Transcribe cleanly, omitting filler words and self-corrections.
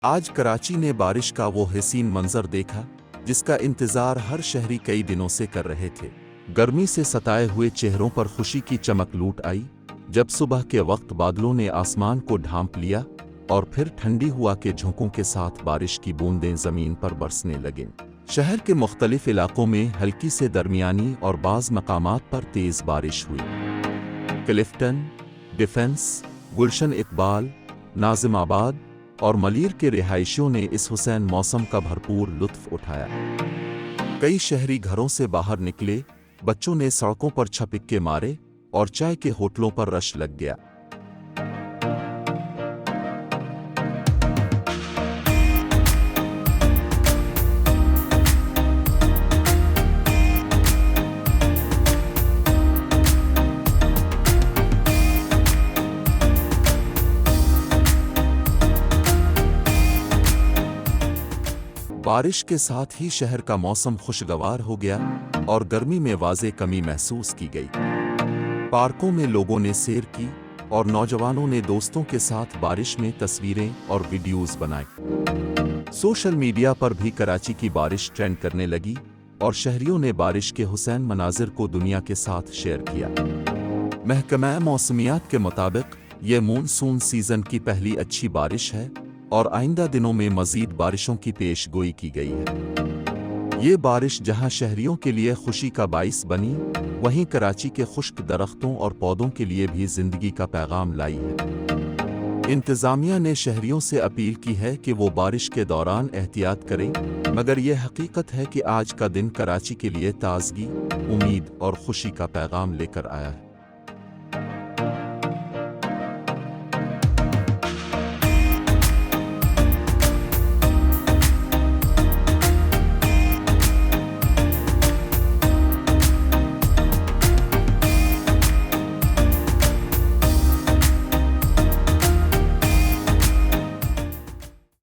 आज कराची ने बारिश का वो हसीन मंजर देखा जिसका इंतजार हर शहरी कई दिनों से कर रहे थे। गर्मी से सताए हुए चेहरों पर खुशी की चमक लूट आई जब सुबह के वक्त बादलों ने आसमान को ढांप लिया और फिर ठंडी हुआ के झोंकों के साथ बारिश की बूंदें जमीन पर बरसने लगीं। शहर के मुख्तलिफ इलाकों में हल्की से दरमियानी और बाज़ मकामात पर तेज़ बारिश हुई। क्लिफ्टन, डिफेंस, गुलशन इकबाल, नाजिमाबाद और मलीर के रिहायशियों ने इस हुसैन मौसम का भरपूर लुत्फ उठाया। कई शहरी घरों से बाहर निकले, बच्चों ने सड़कों पर छपिक्के मारे और चाय के होटलों पर रश लग गया। बारिश के साथ ही शहर का मौसम खुशगवार हो गया और गर्मी में वाज़े कमी महसूस की गई। पार्कों में लोगों ने सैर की और नौजवानों ने दोस्तों के साथ बारिश में तस्वीरें और वीडियोस बनाए। सोशल मीडिया पर भी कराची की बारिश ट्रेंड करने लगी और शहरियों ने बारिश के हुसैन मनाजिर को दुनिया के साथ शेयर किया। महकमा मौसमियात के मुताबिक ये मानसून सीजन की पहली अच्छी बारिश है और आइंदा दिनों में मज़ीद बारिशों की पेशगोई की गई है। ये बारिश जहां शहरियों के लिए खुशी का बाइस बनी, वहीं कराची के खुश्क दरख्तों और पौधों के लिए भी जिंदगी का पैगाम लाई है। इंतज़ामिया ने शहरियों से अपील की है कि वो बारिश के दौरान एहतियात करें, मगर ये हकीकत है कि आज का दिन कराची के लिए ताजगी, उम्मीद और खुशी का पैगाम लेकर आया है।